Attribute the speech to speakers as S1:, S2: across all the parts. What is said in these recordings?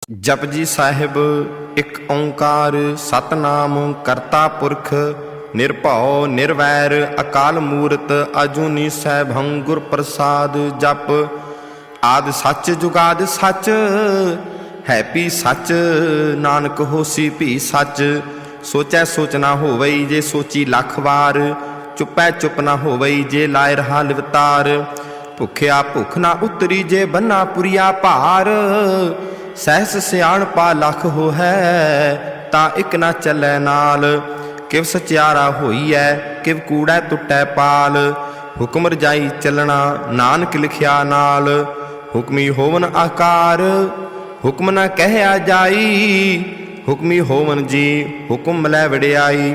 S1: जपजी साहिब एक ओंकार सतनाम करता पुरख निरभौ निर्वैर अकाल मूरत अजूनी सैभं गुर प्रसाद जप आद सच जुगाद सच है पी सच नानक होसी भी सच सोचै सोच ना होवई जे सोची लख वार चुपै चुप ना होवई जे लाए रहा लिवतार भुखिया भुख ना उतरी जे बन्ना पुरिया भार सहस सियाण पा लख हो है ता इक ना चलै नाल किव सचियारा होई है किव कूड़ै टुटै पाल हुक्म रजाई चलना नानक लिखिया नाल हुक्मी होवन आकार हुक्म न कहया जाई हुक्मी होवन जी हुक्म लै वड़ियाई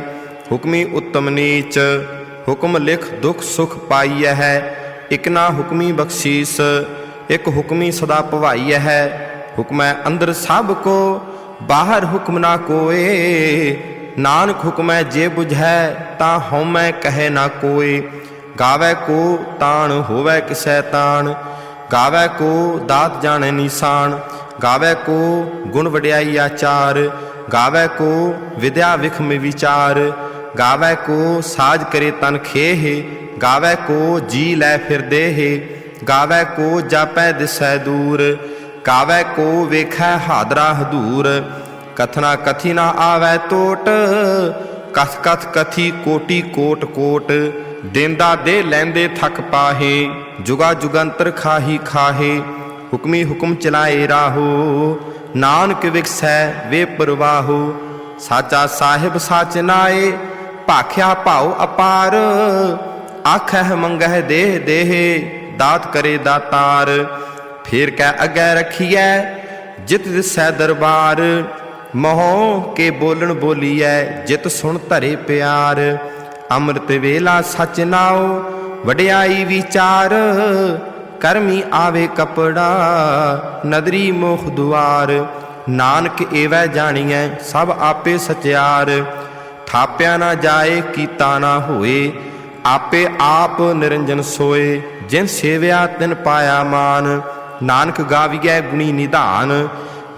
S1: हुक्मी उत्तम नीच हुक्म लिख दुख सुख पाई है इक ना हुक्मी बख्शीस एक हुक्मी सदा भवाई है हुक्म अंदर सब को बाहर हुक्म ना कोए नानक हुक्म जे बुझै ता हौमै कहे ना कोई गावै को तान होवै किसै तान गावै को दात जाने निशान गावै को गुण वड्याई आचार गावै को विद्या विखम विचार गावै को साज करे तन खेह गावै को जी लै फिर देह गावै को जापै दिसै दूर गावै को वेखै हादरा हदूर कथना कथी ना आवै टोट कथ कथ कथी कोटि कोट कोट देंदा दे लैंदे थक पाहे जुगा जुगंतर खाही खाहे हुक्मी हुक्म चलाए राहो नानक विकसै वे परवाहो साचा साहिब साच नाए भाख्या भाव अपार आखह मंगह देह देह दात करे दातार फिर कह अगै रखिए जित दिसै दरबार मोह के बोलन बोलीए जित सुन धरे प्यार अमृत वेला सच नाओ वड्याई विचार करमी आवे कपड़ा नदरी मोख दुआर नानक एवै जानिए सब आपे सचियार थाप्या ना जाए कीता ना होए आपे आप निरंजन सोए जिन सेव्या तिन पाया मान नानक गाविए गुणी निधान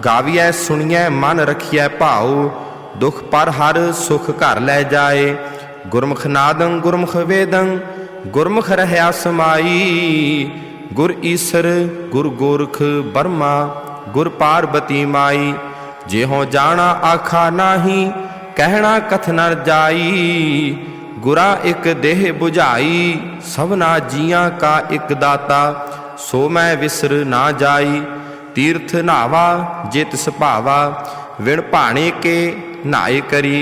S1: गाविए सुनिए मन रखिए भाव दुख पर हर सुख घर लै जाए गुरमुख नादं गुरमुख वेदं गुरमुख रहया समाई गुर ईसर गुर गोरख बर्मा गुर पार्वती माई जेहों जाना आखा नाही कहना कथना जाई गुरा एक देह बुझाई सबना जियां का एक दाता सो मैं विसर ना जाई तीर्थ नावा जे तिस भावा विण भाणे के नाए करी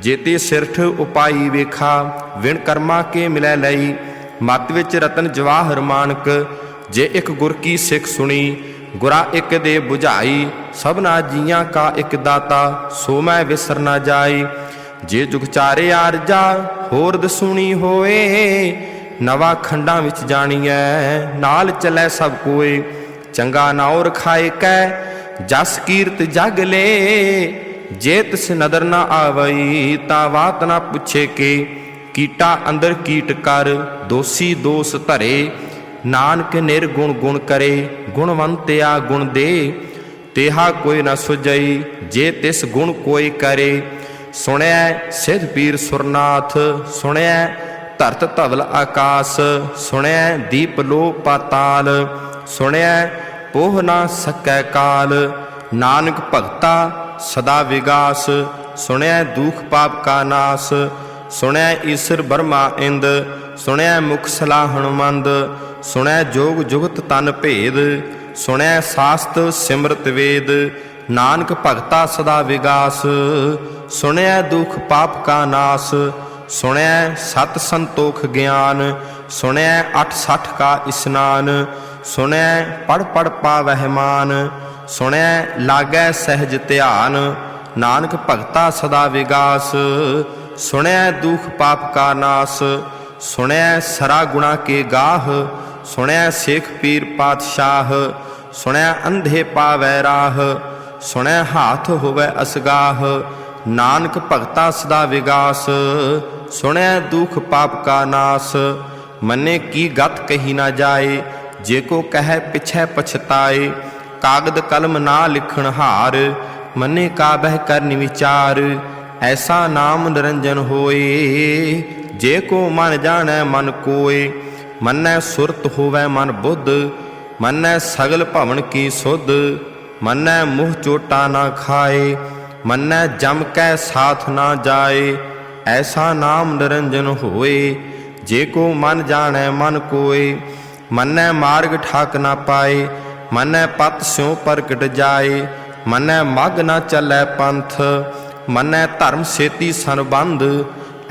S1: जेते सिरठ उपाई वेखा विण कर्मा के मिलै लई मत विच रतन जवाहर मानक जे एक गुर की सिख सुनी गुरा एक दे बुझाई सबना जियां का एक दाता सो मैं विसर ना जाई जे जुग चारे आरजा होर दसूनी होए नवा खंडा विच जाणीਐ नाल चलै सब कोई चंगा नाओ रखाए कै जस कीरत जग ले जे तिस नदर ना आवई ता वात ना पुछे के कीटा अंदर कीट कर दोषी दोष धरे नानक निर्गुण गुण करे गुणवंत्या गुण दे तेहा कोई न सुजई जे तिस गुण कोई करे सुणिया सिद्ध पीर सुरनाथ सुणिया धरत धवल आकाश सुणिया दीप लो पाताल सुणिया पोह ना सकै काल नानक भगता सदा विगास सुणिया दुख पाप का नाश सुणिया ईश्वर ब्रह्मा इंद सुणिया मुख सलाहण मंद सुणिया जोग जुगत तन भेद सुणिया शास्त्र सिमरत वेद नानक भगता सदा विगास सुणिया दुख पाप का नाश सुणिया सत संतोख ज्ञान सुणिया 860 का स्नान सुणिया पढ़ पढ़ पावह मान सुणिया लागै सहज ध्यान नानक भगता सदा विगास सुणिया दुख पाप का नाश सुणिया सरा गुणा के गाह सुणिया शेख पीर पातशाह सुणिया अंधे पावै राह सुणिया हाथ होवै असगाह नानक भगता सदा विगास सुणिया दुख पाप का नाश मने की गत कही ना जाए जे को कह पिछै पछताए ਕਾਗਦ ਕਲਮ ਨਾ ਲਿਖਣ ਹਾਰ, ਮੰਨੇ ਕਾ ਬਹਿ ਕਰਨਿ ਵਿਚਾਰ। ਐਸਾ ਨਾਮ ਨਿਰੰਜਨ ਹੋਏ, ਜੇ ਕੋ ਮਨ ਜਾਣੈ ਮਨ ਕੋਇ। ਮੰਨੈ ਸੁਰਤ ਹੋਵੈ ਮਨ ਬੁੱਧ, ਮੰਨੈ ਸਗਲ ਭਵਨ ਕੀ ਸੁਧ। ਮੰਨੈ ਮੁਹ ਚੋਟਾ ਨਾ ਖਾਏ, ਮੰਨੈ ਜਮ ਕੈ ਸਾਥ ਨਾ ਜਾਏ। ਐਸਾ ਨਾਮ ਨਿਰੰਜਨ ਹੋਏ, ਜੇ ਕੋ ਮਨ ਜਾਣੈ ਮਨ ਕੋਇ। ਮੰਨੈ ਮਾਰਗ ਠਾਕ ਨਾ ਪਾਏ, ਮੰਨੈ ਪਤ ਸਿਉ ਪ੍ਰਗਟ ਜਾਏ। ਮੰਨੈ ਮਗ ਨਾ ਚੱਲੈ ਪੰਥ, ਮੰਨੈ ਧਰਮ ਸੇਤੀ ਸੰਬੰਧ।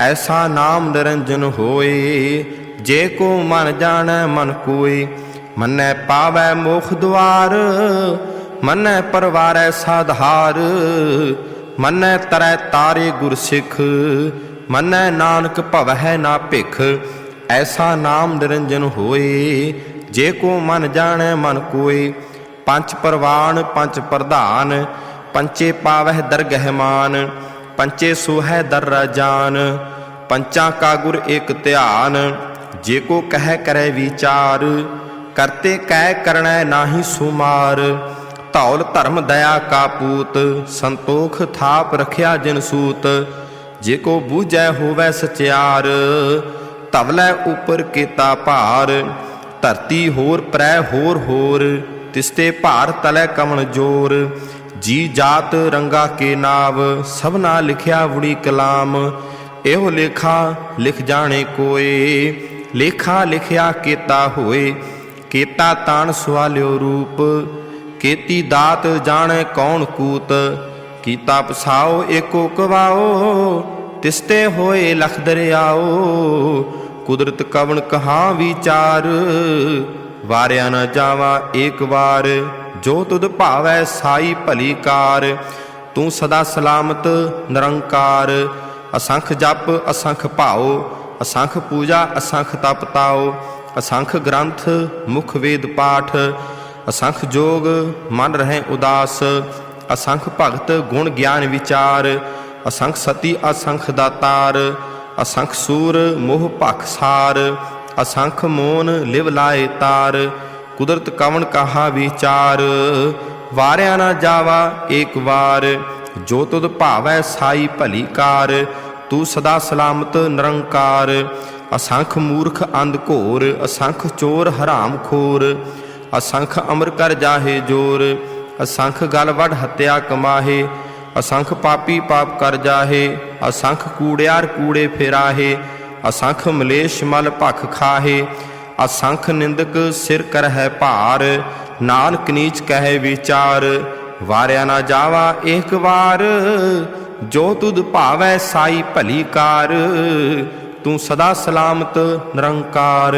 S1: ਐਸਾ ਨਾਮ ਨਿਰੰਜਨ ਹੋਏ, ਜੇ ਕੋ ਮਨ ਜਾਣੈ ਮਨ ਕੋਇ। ਮੰਨੈ ਪਾਵੈ ਮੋਖ ਦੁਆਰ, ਮੰਨੈ ਪਰਵਾਰੈ ਸਾਧਾਰ। ਮੰਨੈ ਤਰੈ ਤਾਰੇ ਗੁਰ ਸਿੱਖ, ਮੰਨੈ ਨਾਨਕ ਭਵਹਿ ਨਾ ਭਿਖ। ਐਸਾ ਨਾਮ ਨਿਰੰਜਨ ਹੋਏ, ਜੇ ਕੋ ਮਨ ਜਾਣੈ ਮਨ ਕੋਇ। ਪੰਚ ਪਰਵਾਨ ਪੰਚ ਪ੍ਰਧਾਨ, ਪੰਚੇ ਪਾਵਹਿ ਦਰਗਹਿ ਮਾਨ। ਪੰਚੇ ਸੋਹੈ ਦਰ ਰਾਜਾਨ, ਪੰਚਾਂ ਕਾ ਗੁਰ ਏਕ ਧਿਆਨ। ਜੇ ਕੋ ਕਹਿ ਕਰੈ ਵਿਚਾਰ, ਕਰਤੇ ਕਹਿ ਕਰਣੈ ਨਾਹੀ ਸੁਮਾਰ। ਧੌਲ ਧਰਮ ਦਇਆ ਕਾ ਪੂਤ, ਸੰਤੋਖ ਥਾਪ ਰਖਿਆ ਜਿਨ ਸੂਤ। ਜੇ ਕੋ ਬੂਝੈ ਹੋਵੈ ਸਚਿਆਰ, ਧਵਲੈ ਉਪਰ ਕੀਤਾ ਭਾਰ। ਧਰਤੀ ਹੋਰ ਪ੍ਰੈ ਹੋਰ ਹੋਰ, ਤਿਸਤੇ ਭਾਰ ਤਲੈ ਕਵਣ ਜੋਰ। ਜੀ ਜਾਤ ਰੰਗਾ ਕੇ ਨਾਵ, ਸਭਨਾ ਲਿਖਿਆ ਵੁੜੀ ਕਲਾਮ। ਇਹੋ ਲੇਖਾ ਲਿਖ ਜਾਣੇ ਕੋਏ, ਲੇਖਾ ਲਿਖਿਆ ਕੀਤਾ ਹੋਏ। ਕੀਤਾ ਤਾਣ ਸਵਾਲਿਓ ਰੂਪ, ਕੀਤੀ ਦਾਤ ਜਾਣੈ ਕੌਣ ਕੂਤ। ਕੀਤਾ ਪਸਾਓ ਏਕੋ ਕਵਾਓ, ਤਿਸਤੇ ਹੋਏ ਲਖ ਦਰਿਆਓ। ਕੁਦਰਤ ਕਵਣ ਕਹਾਂ ਵਿਚਾਰ, ਵਾਰਿਆ ਨ ਜਾਵਾ ਏਕ ਵਾਰ। ਜੋ ਤੁਧ ਭਾਵੈ ਸਾਈ ਭਲੀ ਕਾਰ, ਤੂੰ ਸਦਾ ਸਲਾਮਤ ਨਿਰੰਕਾਰ। ਅਸੰਖ ਜਪ ਅਸੰਖ ਭਾਉ, ਅਸੰਖ ਪੂਜਾ ਅਸੰਖ ਤਪ ਤਾਉ। ਅਸੰਖ ਗ੍ਰੰਥ ਮੁਖ ਵੇਦ ਪਾਠ, ਅਸੰਖ ਜੋਗ ਮਨ ਰਹਿ ਉਦਾਸ। ਅਸੰਖ ਭਗਤ ਗੁਣ ਗਿਆਨ ਵਿਚਾਰ, ਅਸੰਖ ਸਤੀ ਅਸੰਖ ਦਾਤਾਰ। ਅਸੰਖ ਸੂਰ ਮੋਹ ਭਖਸਾਰ, ਅਸੰਖ ਮੋਨ ਲਿਵ ਲਾਏ ਤਾਰ। ਕੁਦਰਤ ਕਵਣ ਕਹਾ ਵਿਚਾਰ, ਵਾਰਿਆ ਨਾ ਜਾਵਾ ਏਕ ਵਾਰ। ਜੋ ਤੁਧ ਭਾਵੈ ਸਾਈ ਭਲੀ ਕਾਰ, ਤੂੰ ਸਦਾ ਸਲਾਮਤ ਨਿਰੰਕਾਰ। ਅਸੰਖ ਮੂਰਖ ਅੰਧ ਘੋਰ, ਅਸੰਖ ਚੋਰ ਹਰਾਮ ਖੋਰ। ਅਸੰਖ ਅਮਰ ਕਰ ਜਾਹੇ ਜੋਰ, ਅਸੰਖ ਗਲ ਵੱਢ ਹੱਤਿਆ ਕਮਾਹੇ। ਅਸੰਖ ਪਾਪੀ ਪਾਪ ਕਰ ਜਾਹੇ, ਅਸੰਖ ਕੂੜਿਆਰ ਕੂੜੇ ਫੇਰਾਹੇ। ਅਸੰਖ ਮਲੇਸ਼ ਮਲ ਭਖ ਖਾਹੇ, ਅਸੰਖ ਨਿੰਦਕ ਸਿਰ ਕਰਹਿ ਭਾਰ। ਨਾਨਕ ਨੀਚ ਕਹਿ ਵਿਚਾਰ, ਵਾਰਿਆ ਨਾ ਜਾਵਾ ਏਕ ਵਾਰ। ਜੋ ਤੁਧ ਭਾਵੈ ਸਾਈ ਭਲੀ ਕਾਰ, ਤੂੰ ਸਦਾ ਸਲਾਮਤ ਨਿਰੰਕਾਰ।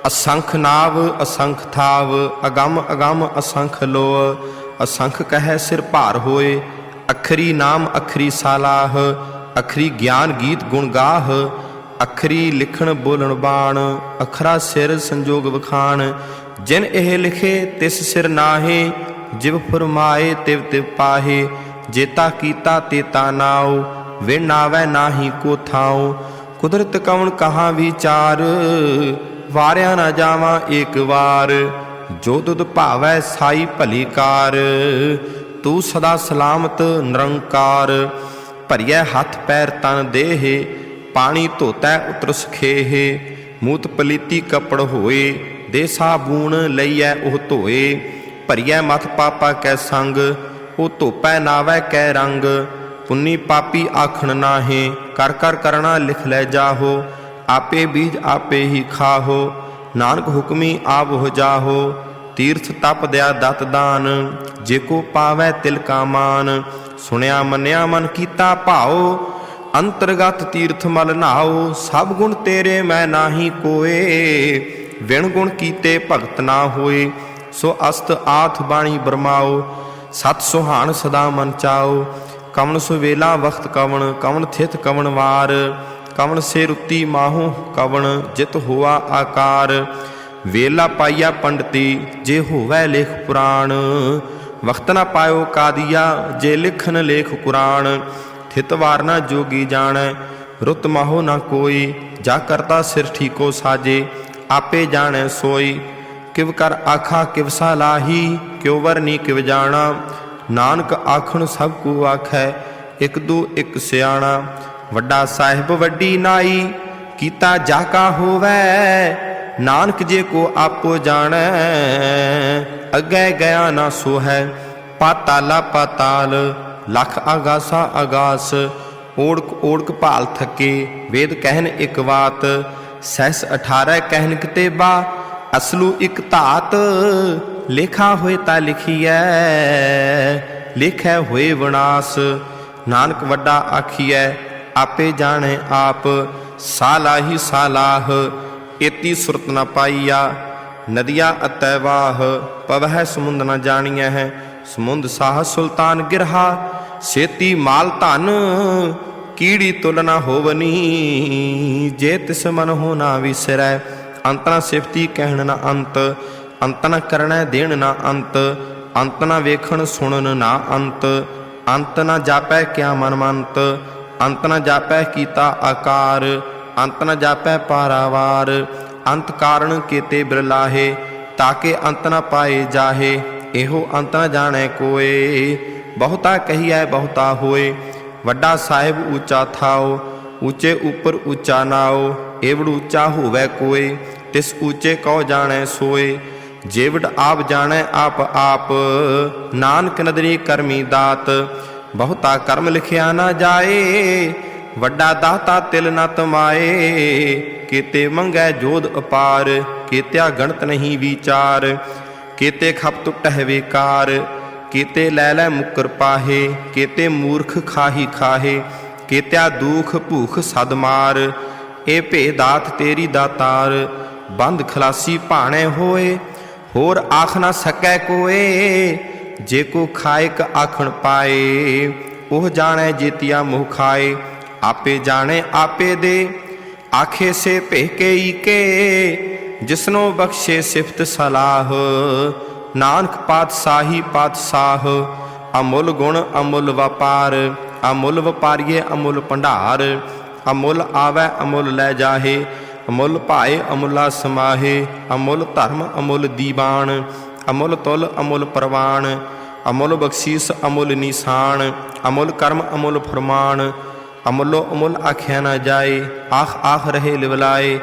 S1: ਅਸੰਖ ਨਾਵ ਅਸੰਖ ਥਾਵ, ਅਗੰਮ ਅਗੰਮ ਅਸੰਖ ਲੋਅ। ਅਸੰਖ ਕਹਿ ਸਿਰ ਭਾਰ ਹੋਏ, ਅਖਰੀ ਨਾਮ ਅਖਰੀ ਸਾਲਾਹ। ਅਖਰੀ ਗਿਆਨ ਗੀਤ ਗੁਣ ਗਾਹ, ਅਖਰੀ ਲਿਖਣ ਬੋਲਣ ਬਾਣ। ਅਖਰਾ ਸਿਰ ਸੰਜੋਗ ਵਖਾਣ, ਜਿਨ ਇਹ ਲਿਖੇ ਤਿਸ ਸਿਰ ਨਾਹੇ। ਜਿਵ ਫਰਮਾਏ ਤਿਵ ਤਿਵ ਪਾਹੇ, ਜੇਤਾ ਕੀਤਾ ਤੇਤਾ ਨਾਉ। ਵਿਣ ਆਵੈ ਨਾਹੀ ਕੋ ਥਾਉ, ਕੁਦਰਤ ਕਵਣ ਕਹਾ ਵਿਚਾਰ। ਵਾਰਿਆ ਨਾ ਜਾਵਾਂ ਏਕ ਵਾਰ, ਜੋ ਤੁਧ ਭਾਵੈ ਸਾਈ ਭਲੀ ਕਾਰ। ਤੂੰ ਸਦਾ ਸਲਾਮਤ ਨਿਰੰਕਾਰ। ਭਰੀਐ ਹੱਥ ਪੈਰ ਤਨ ਦੇਹ, ਪਾਣੀ ਧੋਤੈ ਉਤਰ ਸਖੇਹ। ਮੂਤ ਪਲੀਤੀ ਕੱਪੜ ਹੋਏ, ਦੇ ਸਾਬੂਣ ਲਈਐ ਉਹ ਧੋਏ। ਭਰੀਐ ਮਥ ਪਾਪਾ ਕੈ ਸੰਗ, ਉਹ ਧੋਪੈ ਨਾਵੈ ਕੈ ਰੰਗ। ਪੁੰਨੀ ਪਾਪੀ ਆਖਣ ਨਾਹੇ, ਕਰ ਕਰ ਕਰਣਾ ਲਿਖ ਲੈ ਜਾਹੋ। ਆਪੇ ਬੀਜ ਆਪੇ ਹੀ ਖਾਹੋ, ਨਾਨਕ ਹੁਕਮੀ ਆਪ ਹੋ ਜਾਹੋ। ਤੀਰਥ ਤਪ ਦਿਆ ਦਤ ਦਾਨ, ਜੇ ਕੋ ਪਾਵੈ ਤਿਲ ਕਾ ਮਾਨ। ਸੁਣਿਆ ਮੰਨਿਆ ਮਨ ਕੀਤਾ ਭਾਉ, ਅੰਤਰਗਤ ਤੀਰਥ ਮਲ ਨਾਉ। ਸਭ ਗੁਣ ਤੇਰੇ ਮੈਂ ਨਾਹੀ ਕੋਏ, ਵਿਣ ਗੁਣ ਕੀਤੇ ਭਗਤ ਨਾ ਹੋਏ। ਸੋ ਅਸਤ ਆਥ ਬਾਣੀ ਬਰਮਾਓ, ਸਤ ਸੁਹਾਣ ਸਦਾ ਮਨ ਚਾਓ। ਕਵਣ ਸੁਵੇਲਾ ਵਖਤ ਕਵਣ, ਕਵਣ ਥਿਤ ਕਵਣ ਵਾਰ। ਕਵਣ ਸੇ ਰੁੱਤੀ ਮਾਹੂ ਕਵਣ, ਜਿਤ ਹੋਆ ਆਕਾਰ। ਵੇਲਾ ਪਾਈਆ ਪੰਡਤੀ, ਜੇ ਹੋਵੈ ਲੇਖ ਪੁਰਾਣ। ਵਖਤ ਨਾ ਪਾਇਓ ਕਾਦੀਆ, ਜੇ ਲਿਖਨ ਲੇਖ ਕੁਰਾਨ। ਥਿਤ ਵਾਰ ਨਾ ਜੋਗੀ ਜਾਣੈ, ਰੁੱਤ ਮਾਹੋ ਨਾ ਕੋਈ। ਜਾ ਕਰਤਾ ਸਿਰ ਠੀਕੋ ਸਾਜੇ, ਆਪੇ ਜਾਣੈ ਸੋਈ। किव कर आखा किव सालाही, क्यों वरनी किव जाना। नानक आखण सब को आखै, एक दो एक सियाणा। वड्डा साहिब वड्डी नाई, कीता जाका होवै। नानक जे को आपो जानै, अगे गया ना सो है। पाताला पाताल, लख आगासा आगास। ओढ़क ओढ़क भाल थके, वेद कहन एक बात। सहस 18 कहन कितेबा, असलू एक धात। लेखा होए ता लिखिए, लेखै होए विनाश। नानक वड्डा आखिए, आपे जाने आप। सालाही सालाह, एती सुरत न पाईया। नदिया अतैवाह, पवह समुंद न जानिया है। समुंद साह सुल्तान गिरहा, सेती माल धन। कीड़ी तुल न होवनी, जे तिस मन हो ना विसरै। अंत न सिफती कहण न अंत, अंत न करनै देण न अंत। अंत न वेखण सुणन ना अंत, अंत न जापै क्या मनमंत। अंत न जापै कीता आकार, अंत न जापै पारावार। अंत कारण केते बिरलाहे, ताके अंत न पाए जाहे। एहो अंत न जाने कोय, बहुता कहिए बहुता होए। वड्डा साहिब ऊंचा थाओ, ऊंचे ऊपर ऊंचा नाओ। एवड़ ऊंचा होवै कोय, तिस ऊंचे कौ जाने सोए। जेवड़ आप जाने आप आप, नानक नदरी करमी दात। बहुता कर्म लिखिया ना जाए, वड्डा दाता तिल न तमाए। केते मंगै जोध अपार, केत्या गणत नहीं विचार। केते खप टुटह बेकार, केते लै लै मुकर पाहे। केते मूर्ख खाही खाहे, केत्या दुख भूख सद मार। ए भेदात तेरी दातार, बंद खलासी भाणे होए। होर आख ना सकै कोए, जे को खायक आखण पाए। ओह जाने जेतिया मुँह खाए, आपे जाने आपे दे। आखे से भेके ईके, जिसनो बख्शे सिफत सलाह। नानक पातशाही पातशाह, अमुल गुण अमुल व्यापार। अमुल व्यापारीए अमुल भंडार, अमुल आवै अमुल लै जाहे। अमुल भाए अमुला समाहे, अमुल धर्म अमुल दीवान। अमुल तुल अमुल प्रवान, अमुल बख्शीस अमुल निशान। अमुल कर्म अमुल फरमान, अमुलो अमुल आख्या न जाए। आख आख रहे लिवलाए,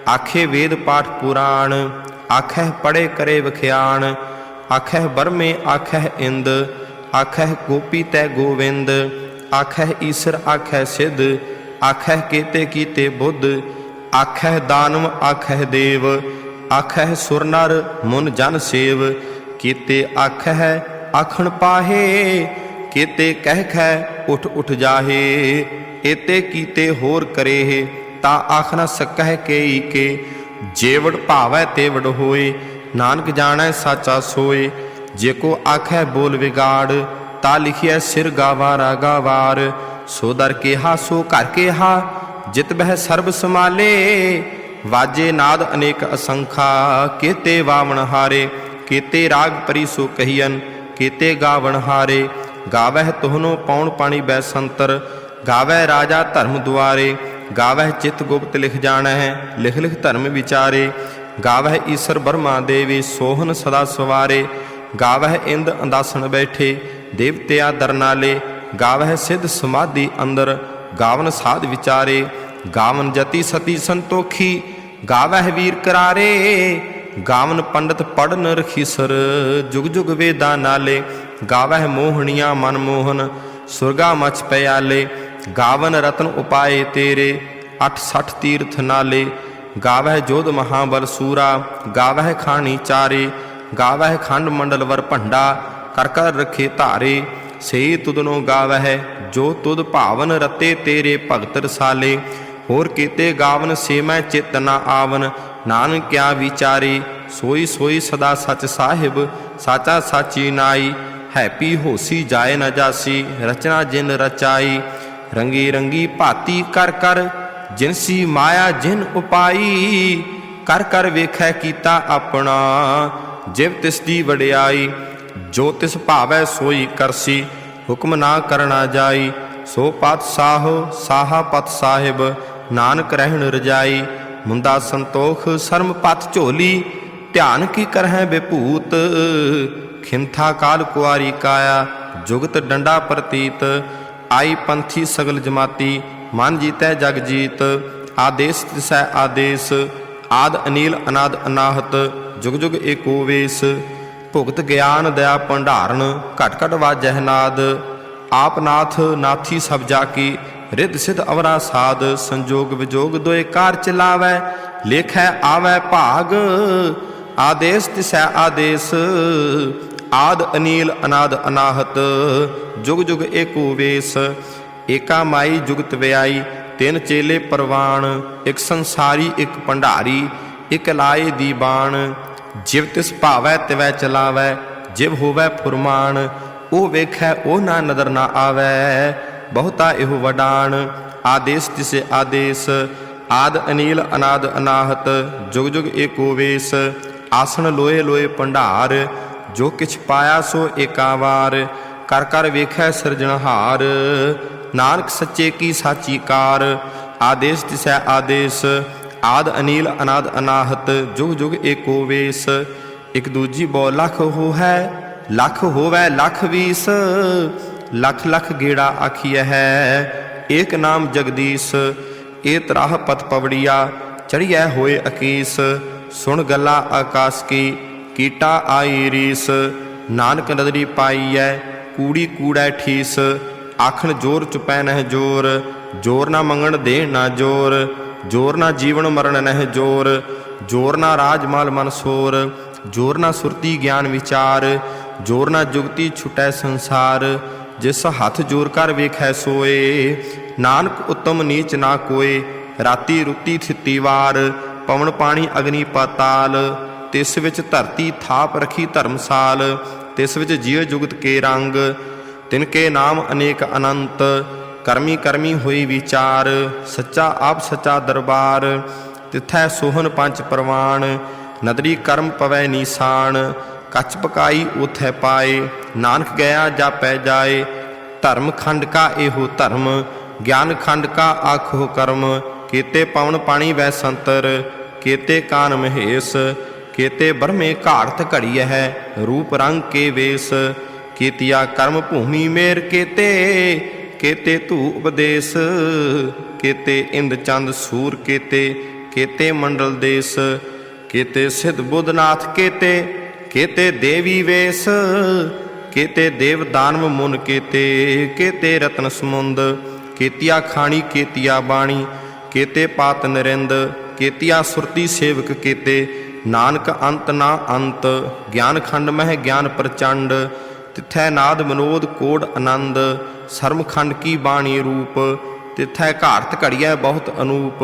S1: आखे वेद पाठ पुराण। आखह पढ़े करे वख्याण, आखह बरमे आखह इंद। आखह गोपी तै गोविंद, आखह ईसर आखह सिद्ध। आखह केते कीते बुद्ध, आखह दानव आखह देव। आखह सुर नर मुन जन सेव, केते आखह आखण पाहे। केते कह खै उठ उठ जाहे, एते कीते होर करे। ता आख न सकह केई के, जेवड़ भावै तेवड़ होए। नानक जानै साचा सोए, जे को आखै बोल विगाड़। ता लिखिए सिर गावारा गावार, सो दर केहा सो घर केहा। जित बह सर्ब समाले, वाजे नाद अनेक असंखा। केते वावण हारे, केते राग परी सो कहियन। केते गावण हारे, गावह तुहनो पौण पाणी बैसंतर। गावै राजा धर्म द्वारे, गावह चित गुप्त लिख जाना है। लिख लिख धर्म विचारे, गावह ईश्वर ब्रह्मा देवी सोहन सदा सवारे। गावह इंद अंदासन बैठे, देवत्या दर नाले। गावह सिद्ध समाधि अंदर, गावन साध विचारे। गावन जति सती संतोखी, गावह वीर करारे। गावन पंडित पढ़न रखीसर, जुग जुग वेदा नाले। गावह मोहनिया मनमोहन, सुरगा मच प्याले। गावन रतन उपाय तेरे, 68 तीर्थ नाले। गावह जोध महाबल सूरा, गावह खानी चारे। गावह खंड मंडल वर भंडा, कर कर रखे धारे। से तुदनो गावह, जो तुद भावन रते तेरे भगत रसाले। होर केते गावन से मैं चित न आवन, नानक क्या विचारे। सोई सोई सदा सच साहिब, साचा साची नाई। हैपी होसी जाए न जासी, रचना जिन रचाई। रंगी रंगी भाती कर कर, जिनसी माया जिन उपाई। कर कर वेखै कीता अपना, जिव तिसदी वडियाई। जो तिस भावै सोई करसी, हुक्म ना करना जाई। सो पातशाह साहा पत साहिब, नानक रहन रजाई। मुंदा संतोख शर्म पत झोली, ध्यान की करहै विभूत, खिंथा काल कुआरी काया, जुगत डंडा प्रतीत। आई पंथी सगल जमाती, मन जीतै जग जीत। आदेश तिसै आदेश, आद अनील अनाद अनाहत, जुग जुग एको वेश। भुगत ज्ञान दया भंडारण, घट घट वाजह नाद। आप नाथ नाथी सब जाकी, रिद सिद्ध अवरा साध। संजोग विजोग दोए कार चलावै, लेखै आवै भाग। आदेश तिसै आदेश, आद अनील अनाद अनाहत, जुग जुग एको वेश। एका माई जुगत व्याई, ਤਿੰਨ ਚੇਲੇ ਪ੍ਰਵਾਨ। ਇੱਕ ਸੰਸਾਰੀ ਇੱਕ ਭੰਡਾਰੀ, ਇੱਕ ਲਾਏ ਦੀਵਾਨ। ਜਿਵ ਤਿਸ ਭਾਵੈ ਤਿਵੈ ਚਲਾਵੈ, ਜਿਵ ਹੋਵੈ ਫੁਰਮਾਨ। ਉਹ ਵੇਖੈ ਉਹ ਨਾ ਨਦਰ ਨਾ ਆਵੈ, ਬਹੁਤਾ ਇਹੋ ਵਡਾਨ। ਆਦੇਸ਼ ਤਿਸੇ ਆਦੇਸ਼, ਆਦ ਅਨੀਲ ਅਨਾਦ ਅਨਾਹਤ, ਜੁਗ ਜੁਗ ਏਕੋ ਵੇਸ। ਆਸਣ ਲੋਏ ਲੋਏ ਭੰਡਾਰ, ਜੋ ਕਿਛ ਪਾਇਆ ਸੋ ਏਕਾ ਵਾਰ। ਕਰ ਕਰ ਵੇਖੈ ਸਿਰਜਣਹਾਰ, नानक सच्चे की साची कार। आदेश तिसै आदेश, आद अनील अनाद अनाहत, जुग जुग एको वेश। एक दूजी बौ लख हो है, लख होवै लख बीस। लख लख गेड़ा आखिय है, एक नाम जगदीश। ए तराह पत पवड़िया, चढ़िया होए अकीस। सुन गला आकाश की, कीटा आई रीस। नानक नदरी पाई है, कूड़ी कूड़ै ठीस। आखन जोर चुपै नह जोर, जोर ना मंगण दे ना जोर। जोर ना जीवन मरण नह जोर, जोर ना राज माल मन सोर। जोर ना सुरती ज्ञान विचार, जोर ना जुगती छुटै संसार। जिस हथ जोर कर वेखै सोए, नानक उत्तम नीच ना कोय। राती रुती थिती वार, पवन पानी अग्नि पाताल। तिस विच धरती थाप रखी धर्मसाल, तिस विच जिय जुगत के रंग। तिनके नाम अनेक अनंत, करमी करमी हुई विचार। सच्चा आप सच्चा दरबार, तिथै सोहन पंच प्रवाण। नदरी कर्म पवै निशान, कच पकाई उथै पाए। नानक गया जापै जाए, धर्म खंड का एहो धर्म। ज्ञान खंड का आखो कर्म। केते पवन पानी वै संतर, केते कान महेश। केते ब्रह्मे घाड़त घड़ी है, रूप रंग के वेश। केतिया कर्म भूमि मेर केते, केते धू उपदेश। केते इंद चंद सूर केते, केते मंडल देश। केते सिद्ध बुद्धनाथ केते, केते देवी वेश। केते देव दानव मुन केते, केते रत्न समुंद। केतिया खाणी केतिया बाणी, केते पात नरिंद। केतिया सुरती सेवक केते, नानक अंत ना अंत। ज्ञान खंड मह ज्ञान प्रचंड, तिथै नाद मनोद कोड आनंद। सरम खंड की बाणी रूप, तिथै घाड़त घड़िया बहुत अनूप।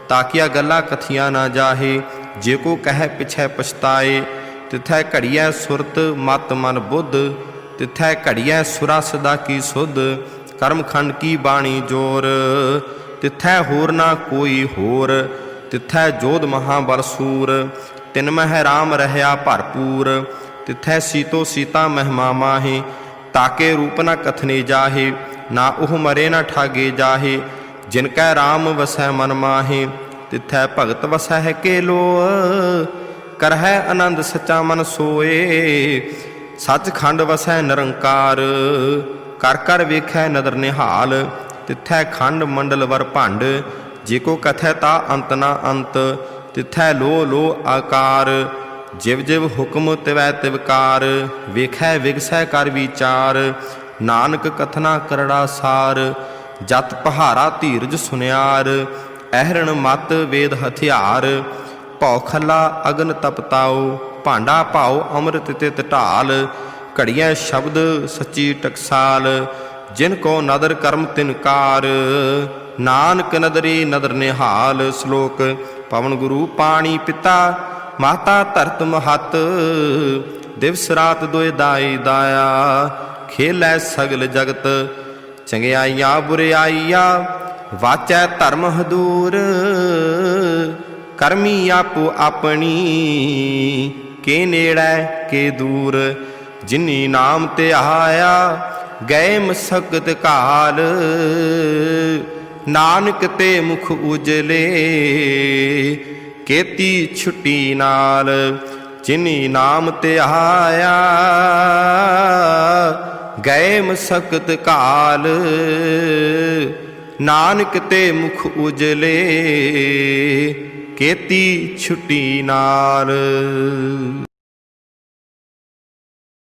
S1: ताकिया गल्ला कथिया ना जाहे, जे को कह पिछै पछताए। तिथै घड़िया सुरत मत मन बुद्ध, तिथै घड़िया सुरा सदा की सुध। कर्म खंड की बाणी जोर, तिथै होर ना कोई होर। तिथै जोध महाबल सूर, तिनमह राम रहया भरपूर। तिथै सीतो सीता महिमा माहे, ताके रूप न कथने जाहे। ना ओह मरे न ठागे जाहे, जिनकै राम वसै मन माहे। तिथै भगत वसै के लो, करहै आनंद सच्चा मन सोए। सचखंड वसै निरंकार, कर कर वेखै नदर निहाल। तिथै खंड मंडल वर भंड, जेको कथै ता अंत ना अंत। तिथै लो लो आकार, जिव जिव हुक्म तिवै तिवकार। वेखै विगसै कर विचार, नानक कथना करड़ा सार। जत पहारा धीरज सुनियार, अहरण मत वेद हथियार। भौ खला अगन तपताओ, भांडा भाओ अमृत तित ढाल। घड़िया शब्द सच्ची टकसाल, जिनको नदर कर्म तिनकार। नानक नदरी नदर निहाल। श्लोक पवन गुरु पाणी पिता, माता धरत महत। दिवस रात दोए दाई दाया, खेलै सगल जगत। चंगियाइया बुरियाइया, वाचै धर्म हदूर। करमी आपो अपनी, के नेड़ै के दूर। जिनी नाम ते आया, गए मसकत काल। नानक ते मुख उजले, केती छुट्टी नाल। ਜਿਨੀ ਨਾਮ ਧਿਆਇਆ ਗਏ ਮਸਕਤ ਕਾਲ ਨਾਨਕ ਤੇ ਮੁਖ ਉਜਲੇ ਕੀਤੀ ਛੁਟੀ ਨਾਲ।